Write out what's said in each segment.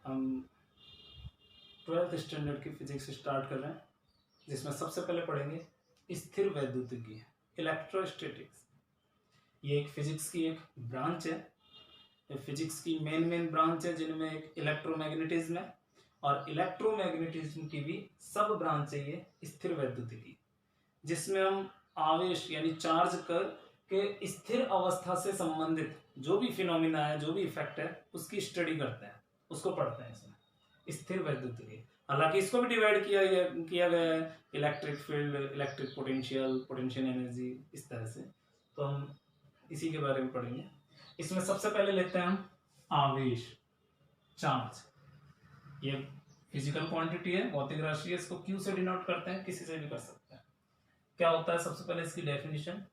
हम 12th standard की physics start कर रहे हैं, जिसमें सबसे पहले पढ़ेंगे स्थिर वैद्युतिकी, इलेक्ट्रोस्टैटिक्स। ये एक फिजिक्स की एक ब्रांच है। ये फिजिक्स की मेन ब्रांच है, जिनमें एक इलेक्ट्रोमैग्नेटिज्म है और इलेक्ट्रोमैग्नेटिज्म की भी सब ब्रांच है ये स्थिर वैद्युतिकी, जिसमें हम आवेश यानी चार्ज कर के स्थिर अवस्था से संबंधित जो भी फिनोमिना है, जो भी इफेक्ट है, उसकी स्टडी करते हैं, उसको पढ़ते हैं इसमें स्थिर वैद्युतिकी। हालांकि इसको भी डिवाइड किया गया है electric field, electric potential, potential energy, इस तरह से। तो हम इसी के बारे में पढ़ेंगे। इसमें सबसे पहले लेते हैं हम आवेश, चार्ज। ये फिजिकल क्वांटिटी है, भौतिक राशि है। इसको क्यू से डिनोट करते हैं, किसी से भी कर सकते हैं। क्या होता है, सबसे पहले इसकी डेफिनेशन।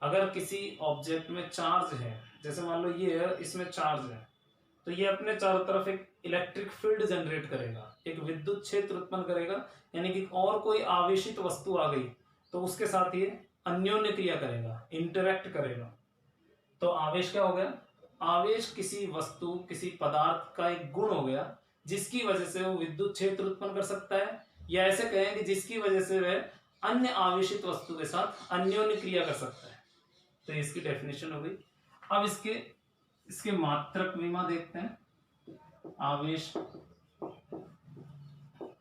अगर किसी ऑब्जेक्ट में चार्ज है, जैसे मान लो ये है, इसमें चार्ज है, तो ये अपने चारों तरफ एक इलेक्ट्रिक फील्ड जनरेट करेगा, एक विद्युत क्षेत्र उत्पन्न करेगा। यानी कि और कोई आवेशित वस्तु आ गई तो उसके साथ ये अन्योन्य क्रिया करेगा, इंटरेक्ट करेगा। तो आवेश क्या हो गया? आवेश किसी वस्तु, किसी पदार्थ का एक गुण हो गया, जिसकी वजह से वो विद्युत क्षेत्र उत्पन्न कर सकता है, या ऐसे कहें कि जिसकी वजह से वह अन्य आवेशित वस्तु के साथ अन्योन्य क्रिया कर सकता है। तो इसकी डेफिनेशन हो गई। अब इसके मात्रक विमा देखते हैं, आवेश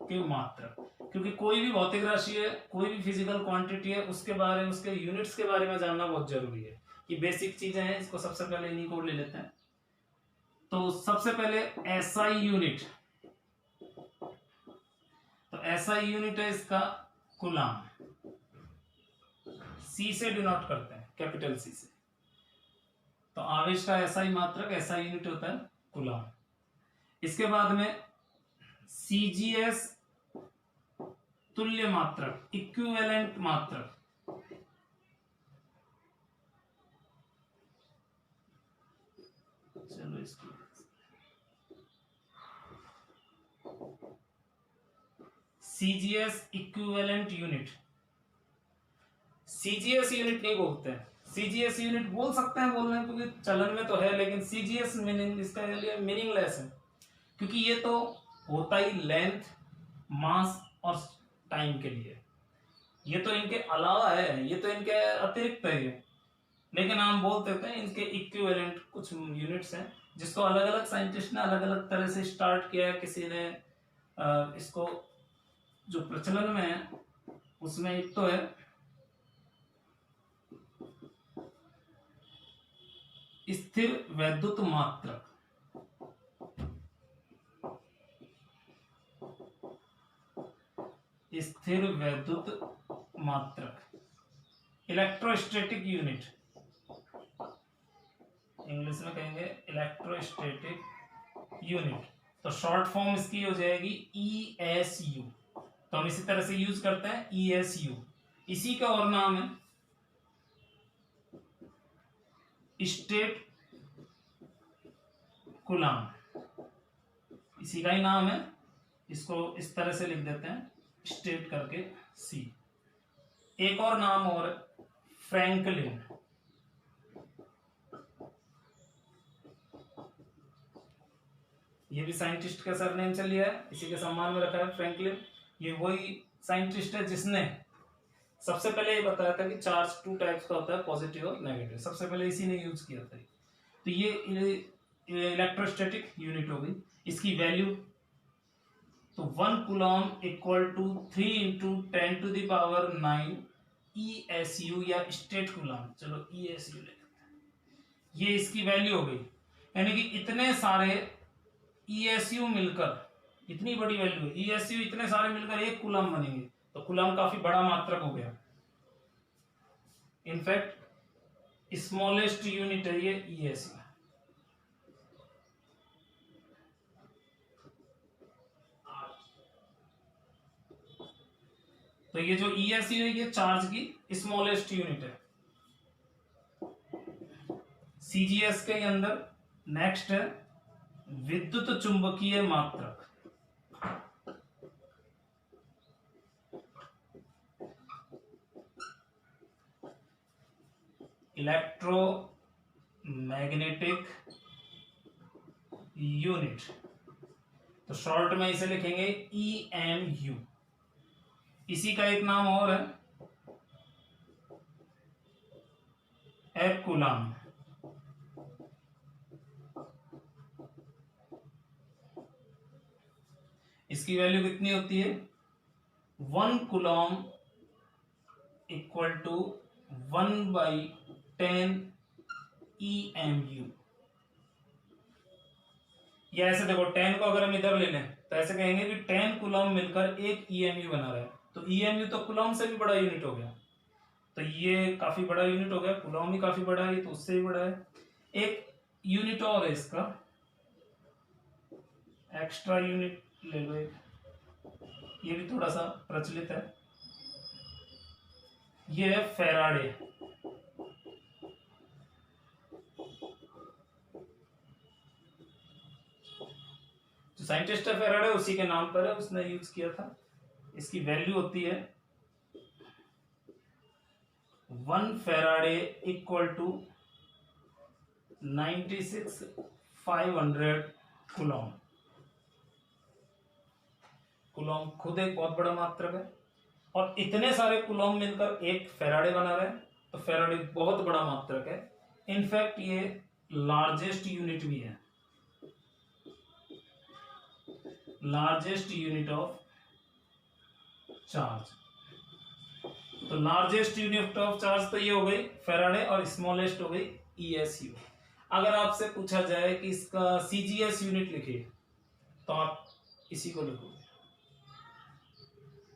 के मात्रक। क्योंकि कोई भी भौतिक राशि है, कोई भी फिजिकल क्वांटिटी है, उसके बारे में, उसके यूनिट्स के बारे में जानना बहुत जरूरी है। ये बेसिक चीजें हैं, इसको सबसे पहले इन्हीं को ले लेते हैं। तो सबसे पहले एसआई यूनिट। तो एसआई यूनिट है इसका कूलाम, सी से डिनोट करते हैं, कैपिटल सी से। तो आवेश का एसआई मात्रक, एसआई यूनिट होता है कूलाम। इसके बाद में सीजीएस तुल्य मात्रक, इक्विवेलेंट मात्रक। चलो इसको CGS equivalent unit. CGS unit नहीं बोलते हैं, सीजीएस यूनिट बोल सकते हैं, बोलने क्योंकि चलन में तो है, लेकिन सीजीएस मीनिंग इसका मीनिंगलेस है, क्योंकि ये तो होता ही लेंथ, मास और टाइम के लिए। ये तो इनके अलावा है, ये तो इनके अतिरिक्त है ये। लेकिन हम बोलते हैं इनके इक्विवेलेंट कुछ यूनिट्स हैं, जिसको अलग अलग साइंटिस्ट ने अलग अलग तरह से स्टार्ट किया है। किसी ने इसको जो प्रचलन में है उसमें एक तो है स्थिर वैद्युत मात्रक, स्थिर वैद्युत मात्रक, इलेक्ट्रोस्टैटिक यूनिट, इंग्लिश में कहेंगे इलेक्ट्रोस्टैटिक यूनिट। तो शॉर्ट फॉर्म इसकी हो जाएगी ESU। तो हम इसी तरह से यूज करते हैं ESU। इसी का और नाम है स्टेट कूलाम, इसी का ही नाम है। इसको इस तरह से लिख देते हैं, स्टेट करके C। एक और नाम और फ्रैंकलिन। ये भी साइंटिस्ट का सरनेम से लिया है, इसी के सम्मान में रखा है फ्रैंकलिन। ये वही साइंटिस्ट है जिसने सबसे पहले ये बताया था कि चार्ज 2 टाइप्स का होता है, पॉजिटिव और नेगेटिव। सबसे पहले इसी ने यूज किया था। तो ये इलेक्ट्रोस्टैटिक यूनिट हो गई। इसकी वैल्यू तो 1 coulomb equal to 3 into 10⁹ ESU या स्टेट कूलम। चलो ESU ले लेते हैं, ये इसकी वैल्यू हो गई। यानी कि इतने सारे ESU मिलकर, इतनी बड़ी वैल्यू है, ESU इतने सारे मिलकर 1 कूलम बनेंगे। तो कूलम काफी बड़ा मात्रक हो गया। इनफैक्ट स्मॉलेस्ट यूनिट है ये ESU। तो ये जो ESU है ये चार्ज की स्मॉलेस्ट यूनिट है। CGS के अंदर नेक्स्ट है विद्युत चुंबकीय मात्रक। Electromagnetic unit. तो शॉर्ट में इसे लिखेंगे EMU। इसी का एक नाम और है कूलाम। इसकी वैल्यू कितनी होती है? 1 कूलम इक्वल टू 1/10 EMU। या ऐसे देखो 10 को अगर हम इधर ले लें तो ऐसे कहेंगे कि 10 कूलम मिलकर एक EMU बना रहा है। तो EMU तो कूलम से भी बड़ा यूनिट हो गया, तो ये काफी बड़ा यूनिट हो गया। कूलम भी काफी बड़ा है, तो उससे भी बड़ा है। एक यूनिट और है इसका, एक्स्ट्रा यूनिट ले लो एक, ये भी थोड़ा सा प्रचलित है, ये है फैराडे। जो साइंटिस्ट है फैराडे उसी के नाम पर है, उसने यूज किया था। इसकी वैल्यू होती है 1 faraday equal to 96,500 coulomb. Coulomb खुद एक बहुत बड़ा मात्रक है, और इतने सारे कूलम मिलकर एक फैराडे बना रहे हैं, तो फैराडे बहुत बड़ा मात्रक है। इनफैक्ट ये लार्जेस्ट यूनिट भी है, लार्जेस्ट यूनिट ऑफ चार्ज। तो लार्जेस्ट यूनिट ऑफ चार्ज तो ये हो गई फैराडे, और स्मॉलेस्ट हो गई ESU। अगर आपसे पूछा जाए कि इसका CGS यूनिट लिखिए, तो आप इसी को लिखोगे।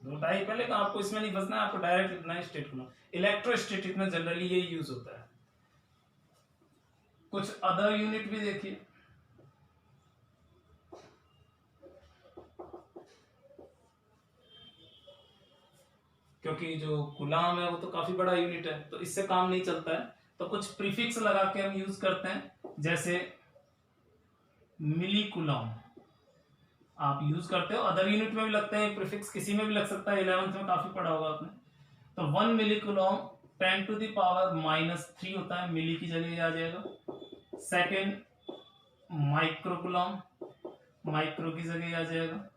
बताइए पहले कि आपको इसमें नहीं फंसना है, आपको डायरेक्ट लिखना है स्टेट को। इलेक्ट्रोस्टैटिक में जनरली ये यूज होता है। कुछ अदर यूनिट भी देखिए, क्योंकि जो कूलम है वो तो काफी बड़ा यूनिट है, तो इससे काम नहीं चलता है। तो कुछ प्रीफिक्स लगा के हम यूज करते हैं, जैसे मिली कूलम आप यूज करते हो, अदर यूनिट में भी लगते हैं प्रीफिक्स, किसी में भी लग सकता है, 11th में काफी पढ़ा होगा आपने। तो 1 मिली कूलम 10⁻³ होता है, मिली की जगह आ जाएगा। सेकेंड माइक्रो कूलम, माइक्रो की जगह आ जाएगा।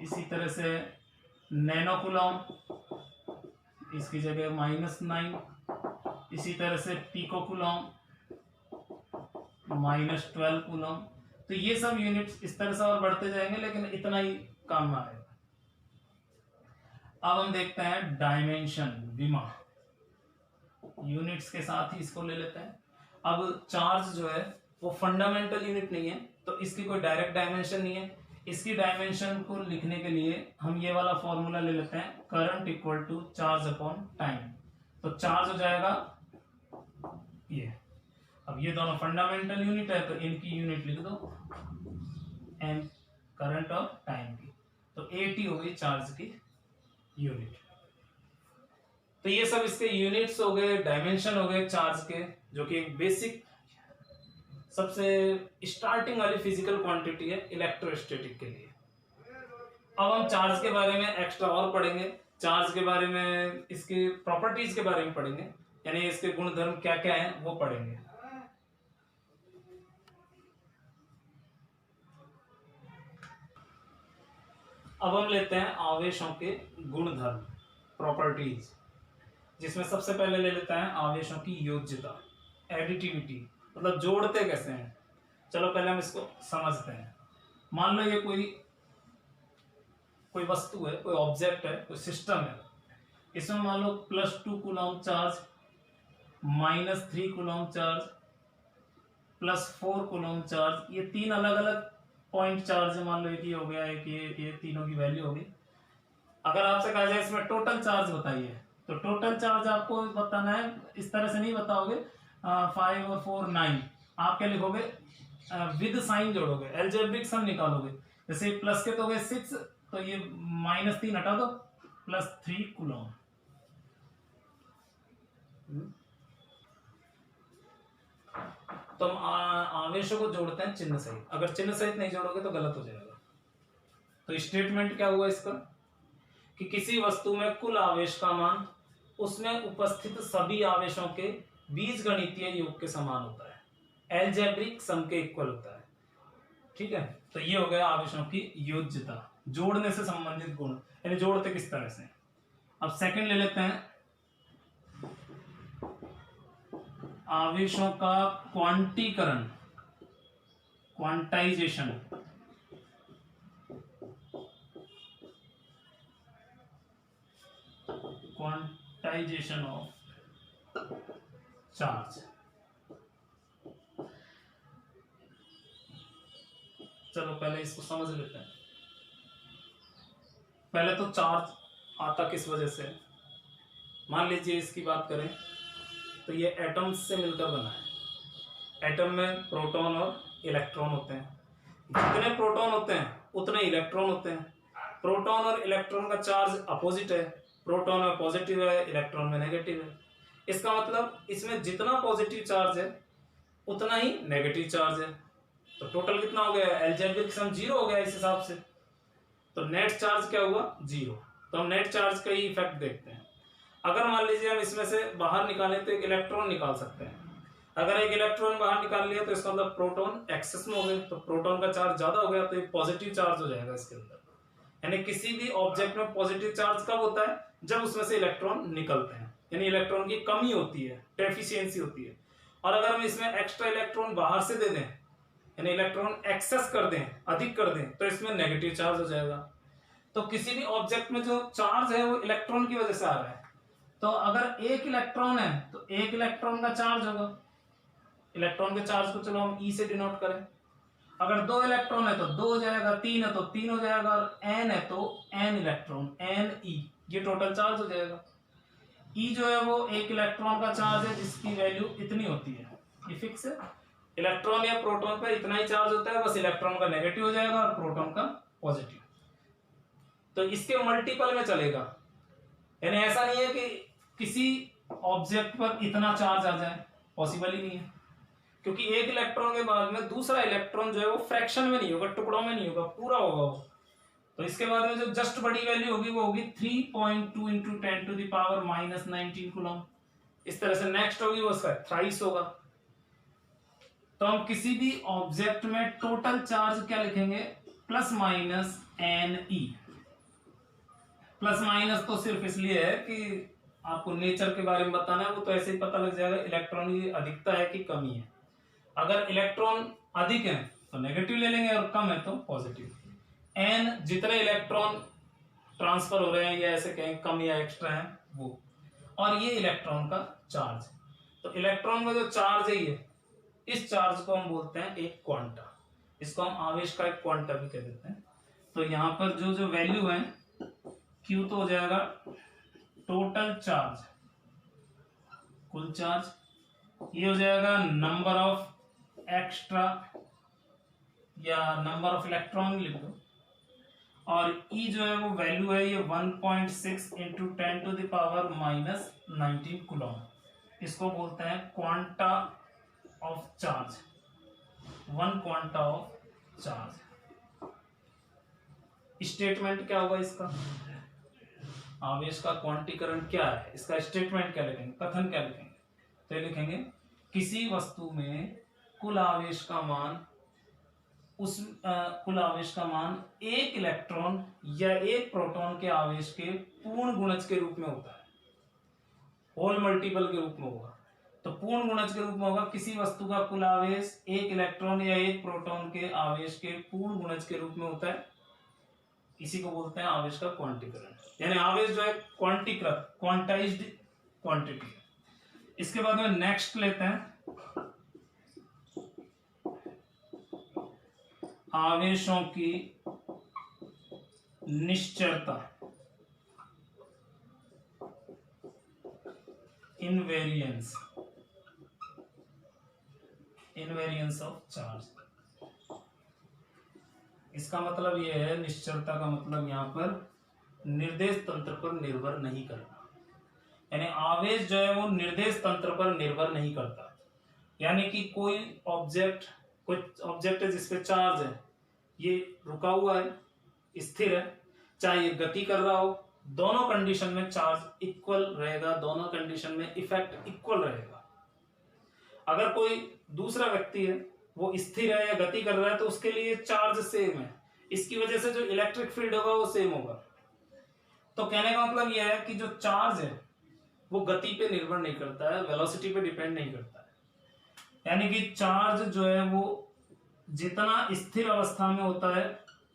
इसी तरह से नैनो कूलम, इसकी जगह -9। इसी तरह से पिको कूलम -12 कूलम। तो ये सब यूनिट्स इस तरह से और बढ़ते जाएंगे, लेकिन इतना ही काम में आएगा। अब हम देखते हैं डायमेंशन, विमा। यूनिट्स के साथ ही इसको ले लेते हैं। अब चार्ज जो है वो फंडामेंटल यूनिट नहीं है, तो इसकी कोई डायरेक्ट डायमेंशन नहीं है। इसकी डायमेंशन को लिखने के लिए हम ये वाला फॉर्मूला ले लेते हैं, current equal to charge upon time. तो चार्ज हो जाएगा ये। अब ये दोनों फंडामेंटल यूनिट है, तो इनकी यूनिट लिख दो एम, करंट और टाइम की। तो AT हो गई चार्ज की यूनिट। तो ये सब इसके यूनिट्स हो गए, डायमेंशन हो गए चार्ज के, जो कि एक बेसिक सबसे स्टार्टिंग वाली फिजिकल क्वांटिटी है इलेक्ट्रोस्टैटिक के लिए। अब हम चार्ज के बारे में एक्स्ट्रा और पढ़ेंगे, चार्ज के बारे में, इसके प्रॉपर्टीज के बारे में पढ़ेंगे, यानी इसके गुणधर्म क्या क्या हैं वो पढ़ेंगे। अब हम लेते हैं आवेशों के गुणधर्म, प्रॉपर्टीज, जिसमें सबसे पहले ले लेते हैं आवेशों की योज्यता, एडिटिविटी, मतलब जोड़ते कैसे हैं। चलो पहले हम इसको समझते हैं। मान लो ये कोई वस्तु है, कोई ऑब्जेक्ट है, कोई सिस्टम है। इसमें मान लो +2 coulomb charge, -3 coulomb charge, +4 coulomb charge, ये 3 अलग अलग पॉइंट चार्ज है। मान लो एक ये हो गया, एक ये तीनों की वैल्यू होगी। अगर आपसे कहा जाए इसमें टोटल चार्ज बताइए, तो टोटल चार्ज आपको बताना है, इस तरह से नहीं बताओगे 5 और 4 9, आप क्या लिखोगे, विद साइन जोड़ोगे, एल्जेब्रिक सम निकालोगे। जैसे प्लस के तो हो गए 6, तो ये -3 हटा दो, +3 कूलम। तो हम आवेशों को जोड़ते हैं चिन्ह सहित, अगर चिन्ह सहित नहीं जोड़ोगे तो गलत हो जाएगा। तो स्टेटमेंट क्या हुआ इसका, कि किसी वस्तु में कुल आवेश का मान उसमें उपस्थित सभी आवेशों के बीजगणितीय योग के समान होता है, एल्जेब्रिक सम के इक्वल होता है। ठीक है, तो ये हो गया आवेशों की योज्यता, जोड़ने से संबंधित गुण, यानी जोड़ते किस तरह से। अब सेकंड ले लेते हैं, आवेशों का क्वांटीकरण, क्वांटाइजेशन। Quantization of charge. चलो पहले इसको समझ लेते हैं। पहले तो चार्ज आता किस वजह से, मान लीजिए इसकी बात करें तो ये एटम्स से मिलकर बना है। एटम में प्रोटॉन और इलेक्ट्रॉन होते हैं, जितने प्रोटॉन होते हैं उतने इलेक्ट्रॉन होते हैं। प्रोटॉन और इलेक्ट्रॉन का चार्ज अपोजिट है, प्रोटॉन में पॉजिटिव है, इलेक्ट्रॉन में नेगेटिव है। इसका मतलब इसमें जितना पॉजिटिव चार्ज है उतना ही नेगेटिव चार्ज है। तो टोटल कितना हो गया, अलजेब्रिक सम 0 हो गया इस हिसाब से। तो नेट चार्ज क्या हुआ, 0। तो हम नेट चार्ज का ही इफेक्ट देखते हैं। अगर मान लीजिए हम इसमें से बाहर निकालें तो एक इलेक्ट्रॉन निकाल सकते हैं। अगर एक इलेक्ट्रॉन बाहर निकाल लिया तो इसका मतलब प्रोटॉन एक्सेस में हो गए, तो प्रोटॉन का चार्ज ज्यादा हो गया, तो एक पॉजिटिव चार्ज हो जाएगा इसके अंदर। यानी किसी भी ऑब्जेक्ट में पॉजिटिव चार्ज कब होता है, जब उसमें से इलेक्ट्रॉन निकलते हैं, यानी इलेक्ट्रॉन की कमी होती है, डेफिशिएंसी होती है। और अगर हम इसमें एक्स्ट्रा इलेक्ट्रॉन बाहर से दे दें, यानी इलेक्ट्रॉन एक्सेस कर दें, अधिक कर दें, तो इसमें नेगेटिव चार्ज हो जाएगा। तो किसी भी ऑब्जेक्ट में जो चार्ज है वो इलेक्ट्रॉन की वजह से आ रहा है। तो अगर एक इलेक्ट्रॉन है तो एक इलेक्ट्रॉन का चार्ज होगा, इलेक्ट्रॉन के चार्ज को चलो हम ई से डिनोट करें। अगर 2 इलेक्ट्रॉन है तो 2 हो जाएगा, 3 है तो 3 हो जाएगा, और n है तो n इलेक्ट्रॉन, n e, ये टोटल चार्ज हो जाएगा। e जो है वो एक इलेक्ट्रॉन का चार्ज है जिसकी वैल्यू इतनी होती है, ये फिक्स है। इलेक्ट्रॉन या प्रोटॉन पर इतना ही चार्ज होता है, बस इलेक्ट्रॉन का नेगेटिव हो जाएगा और प्रोटॉन का पॉजिटिव। तो इसके मल्टीपल में चलेगा, यानी ऐसा नहीं है कि किसी ऑब्जेक्ट पर इतना चार्ज आ जाए, पॉसिबल ही नहीं है। क्योंकि एक इलेक्ट्रॉन के बाद में दूसरा इलेक्ट्रॉन जो है वो फ्रैक्शन में नहीं होगा, टुकड़ों में नहीं होगा, पूरा होगा वो। तो इसके बाद में जो जस्ट बड़ी वैल्यू होगी वो होगी 3.2 into 10 to the power -19 coulomb. इस तरह से नेक्स्ट होगी वो उसका थ्राइस होगा। तो हम किसी भी ऑब्जेक्ट में टोटल चार्ज क्या लिखेंगे, plus minus n e. Plus minus तो सिर्फ इसलिए है कि आपको नेचर के बारे में बताना है, वो तो ऐसे ही पता लग जाएगा इलेक्ट्रॉन की अधिकता है कि कमी है। अगर इलेक्ट्रॉन अधिक है तो नेगेटिव ले लेंगे और कम है तो पॉजिटिव। एन जितने इलेक्ट्रॉन ट्रांसफर हो रहे हैं या ऐसे कहें कम या एक्स्ट्रा है वो, और ये इलेक्ट्रॉन का चार्ज। तो इलेक्ट्रॉन का जो चार्ज है ये, इस चार्ज को हम बोलते हैं एक क्वांटा, इसको हम आवेश का एक क्वांटा भी कह देते हैं। तो यहाँ पर जो जो वैल्यू है, Q तो हो जाएगा टोटल चार्ज, कुल चार्ज, ये हो जाएगा नंबर ऑफ एक्स्ट्रा या नंबर ऑफ इलेक्ट्रॉन लिख दो, और E जो है वो वैल्यू है ये 1.6 into 10 to the power -19 coulomb. इसको बोलते हैं quanta of charge, one quanta of charge. Statement क्या होगा इसका, आवेश का क्वांटीकरण क्या है, इसका स्टेटमेंट क्या लिखेंगे, कथन क्या लिखेंगे। तो ये लिखेंगे किसी वस्तु में कुल आवेश का मान, कुल आवेश का मान एक इलेक्ट्रॉन या एक प्रोटॉन के आवेश के पूर्ण गुणज के रूप में होता है, होल मल्टीपल के रूप में होगा। तो पूर्ण गुणज के रूप में होगा किसी वस्तु का कुल आवेश एक इलेक्ट्रॉन या एक प्रोटॉन के आवेश के पूर्ण गुणज के रूप में होता है, इसी को बोलते हैं आवेश का क्वांटीकरण। यानी आवेश जो है क्वांटीकृत, क्वांटाइज्ड क्वांटिटी। इसके बाद में नेक्स्ट लेते हैं आवेशों की निश्चरता, इनवेरियंस, इनवेरियंस ऑफ चार्ज। इसका मतलब यह है, निश्चरता का मतलब यहां पर निर्देश तंत्र पर निर्भर नहीं करना, यानी आवेश जो है वो निर्देश तंत्र पर निर्भर नहीं करता। यानी कि कोई ऑब्जेक्ट है जिसपे चार्ज है, ये रुका हुआ है, स्थिर है, चाहे ये गति कर रहा हो, दोनों कंडीशन में चार्ज इक्वल रहेगा, दोनों कंडीशन में इफेक्ट इक्वल रहेगा। अगर कोई दूसरा व्यक्ति है वो स्थिर है या गति कर रहा है तो उसके लिए चार्ज सेम है, इसकी वजह से जो इलेक्ट्रिक फील्ड होगा वो सेम होगा। तो कहने का मतलब यह है कि जो चार्ज है वो गति पे निर्भर नहीं करता है, वेलोसिटी पे डिपेंड नहीं करता है। यानी कि चार्ज जो है वो जितना स्थिर अवस्था में होता है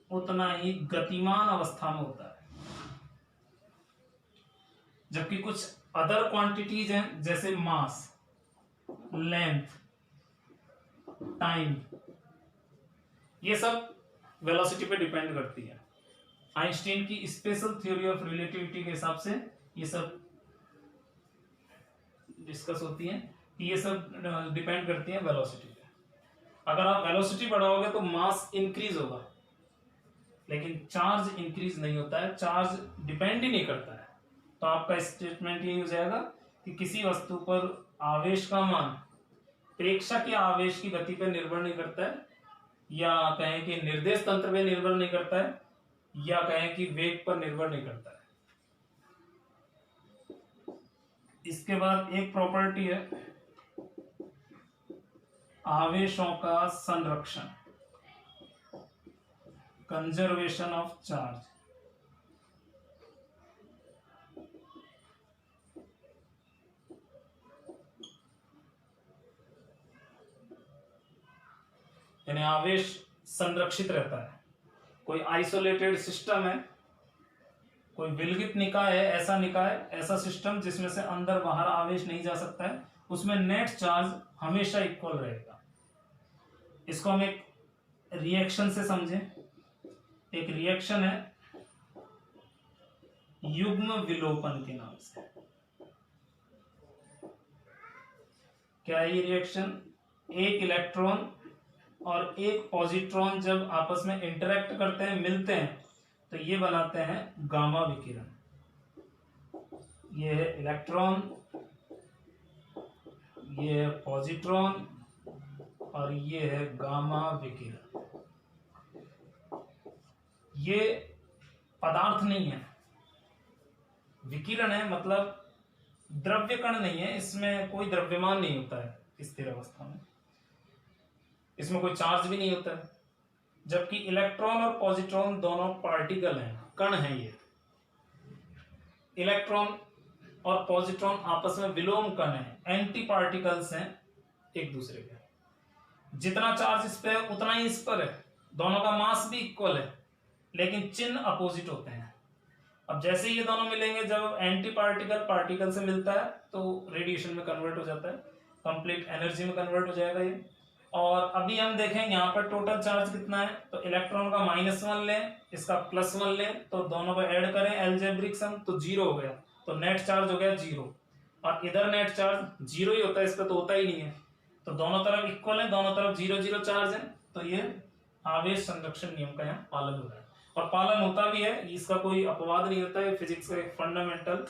उतना ही गतिमान अवस्था में होता है। जबकि कुछ अदर क्वांटिटीज हैं जैसे मास, लेंथ, टाइम, ये सब वेलोसिटी पे डिपेंड करती है। आइंस्टीन की स्पेशल थ्योरी ऑफ रिलेटिविटी के हिसाब से ये सब डिस्कस होती है कि ये सब डिपेंड करती है वेलोसिटी पे। अगर आप वेलोसिटी बढ़ाओगे तो मास इंक्रीज होगा, लेकिन चार्ज इंक्रीज नहीं होता है, चार्ज डिपेंड ही नहीं करता है। तो आपका स्टेटमेंट यही हो जाएगा कि किसी वस्तु पर आवेश का मान प्रेक्षक या आवेश की गति पर निर्भर नहीं करता है, या कहें कि निर्देश तंत्र पे निर्भर नहीं करता है, या कहें कि वेग पर निर्भर नहीं करता है। इसके बाद एक प्रॉपर्टी है आवेशों का संरक्षण, कंजर्वेशन ऑफ चार्ज। यानी आवेश संरक्षित रहता है। कोई आइसोलेटेड सिस्टम है, कोई विलगित निकाय है, ऐसा निकाय, ऐसा सिस्टम जिसमें से अंदर बाहर आवेश नहीं जा सकता है, उसमें नेट चार्ज हमेशा इक्वल रहेगा। इसको हम एक रिएक्शन से समझें। एक रिएक्शन है युग्म विलोपन के नाम से। क्या है ये रिएक्शन? एक इलेक्ट्रॉन और एक पॉजिट्रॉन जब आपस में इंटरेक्ट करते हैं, मिलते हैं, तो ये बनाते हैं गामा विकिरण। ये है इलेक्ट्रॉन, ये है पॉजिट्रॉन और ये है गामा विकिरण। ये पदार्थ नहीं है, विकिरण है, मतलब द्रव्य कण नहीं है, इसमें कोई द्रव्यमान नहीं होता है स्थिर अवस्था में, इसमें कोई चार्ज भी नहीं होता है। जबकि इलेक्ट्रॉन और पॉजिट्रॉन दोनों पार्टिकल हैं, कण हैं। ये इलेक्ट्रॉन और पॉजिट्रॉन आपस में विलोम कण हैं, एंटी पार्टिकल्स हैं एक दूसरे के। जितना चार्ज इस पे उतना ही इस पर है, दोनों का मास भी इक्वल है, लेकिन चिन्ह अपोजिट होते हैं। अब जैसे ये दोनों मिलेंगे, जब एंटी पार्टिकल पार्टिकल से मिलता है तो रेडिएशन में कन्वर्ट हो जाता है, कंप्लीट एनर्जी में कन्वर्ट हो जाएगा ये। और अभी हम देखें यहाँ पर टोटल चार्ज कितना है, तो इलेक्ट्रॉन का -1 लें, इसका +1 लें, तो दोनों को ऐड करें अलजेब्रिक सम, तो 0 हो गया, तो नेट चार्ज हो गया 0। और इधर नेट चार्ज 0 ही होता है, इस पर तो होता ही नहीं है, तो दोनों तरफ इक्वल है, दोनों तरफ 0 0 चार्ज है, तो ये आवेश संरक्षण नियम का यहाँ पालन हो रहा है। और पालन होता भी है, इसका कोई अपवाद नहीं होता है, फिजिक्स का एक फंडामेंटल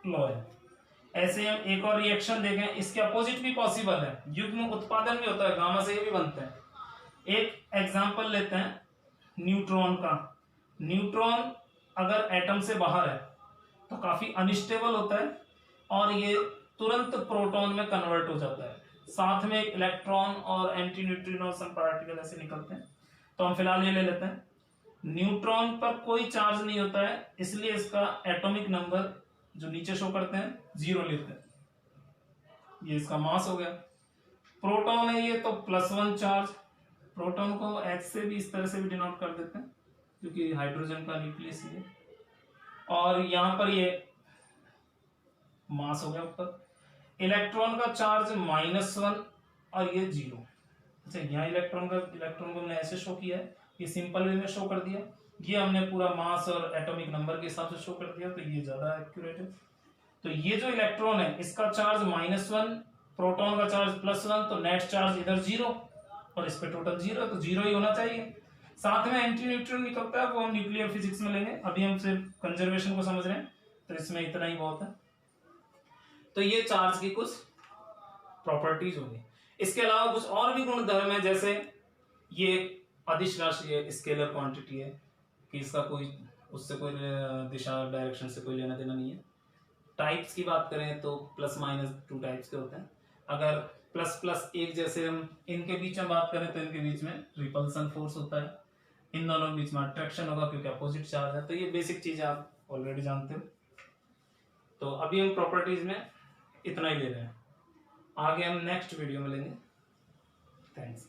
लॉ है। ऐसे हम एक और रिएक्शन देखें, इसके अपोजिट भी पॉसिबल है, युग्म उत्पादन भी होता है, गामा से ये भी बनते हैं। एक एग्जांपल लेते हैं न्यूट्रॉन का। न्यूट्रॉन अगर एटम से बाहर है तो काफी अनस्टेबल होता है और ये तुरंत प्रोटॉन में कन्वर्ट हो जाता है, साथ में एक इलेक्ट्रॉन और एंटी न्यूट्रिनो सम पार्टिकल ऐसे निकलते हैं। तो हम फिलहाल ये ले लेते हैं, न्यूट्रॉन पर कोई चार्ज नहीं होता है, इसलिए इसका एटॉमिक नंबर जो नीचे शो करते हैं 0 लेते हैं, ये इसका मास हो गया। प्रोटॉन है ये, तो +1 चार्ज, प्रोटॉन को H से भी इस तरह से भी डिनोट कर देते हैं क्योंकि हाइड्रोजन का न्यूक्लियस ही है। और यहां पर ये मास हो गया ऊपर। इलेक्ट्रॉन का चार्ज -1 और ये 0। अच्छा, यहाँ इलेक्ट्रॉन को हमने ऐसे शो किया है, ये सिंपल वे में शो कर दिया, ये हमने पूरा मास और एटॉमिक नंबर के हिसाब से शो कर दिया, तो ये ज्यादा एक्यूरेट है। तो ये जो इलेक्ट्रॉन है इसका चार्ज -1, प्रोटॉन का चार्ज +1, तो नेट चार्ज इधर 0 और इस पे टोटल 0, तो 0 ही होना चाहिए। साथ में एंटी न्यूट्रॉन निकलता है, वो हम न्यूक्लियर फिजिक्स में लेंगे, अभी हम सिर्फ कंजर्वेशन को समझ रहे हैं, तो इसमें इतना ही बहुत है। तो ये चार्ज की कुछ प्रॉपर्टीज होंगी। इसके अलावा कुछ और भी गुणधर्म है, जैसे ये अदिश राशि है, स्केलर क्वांटिटी है, कि इसका कोई उससे कोई दिशा डायरेक्शन से कोई लेना देना नहीं है। टाइप्स की बात करें तो +- 2 टाइप्स के होते हैं। अगर प्लस प्लस एक जैसे हम इनके बीच में बात करें तो इनके बीच में रिपल्सन फोर्स होता है, इन दोनों के बीच में अट्रैक्शन होगा क्योंकि अपोजिट चार्ज है। तो ये बेसिक चीज आप ऑलरेडी जानते हो। तो अभी हम प्रॉपर्टीज में इतना ही ले रहे हैं, आगे हम नेक्स्ट वीडियो में लेंगे। थैंक्स।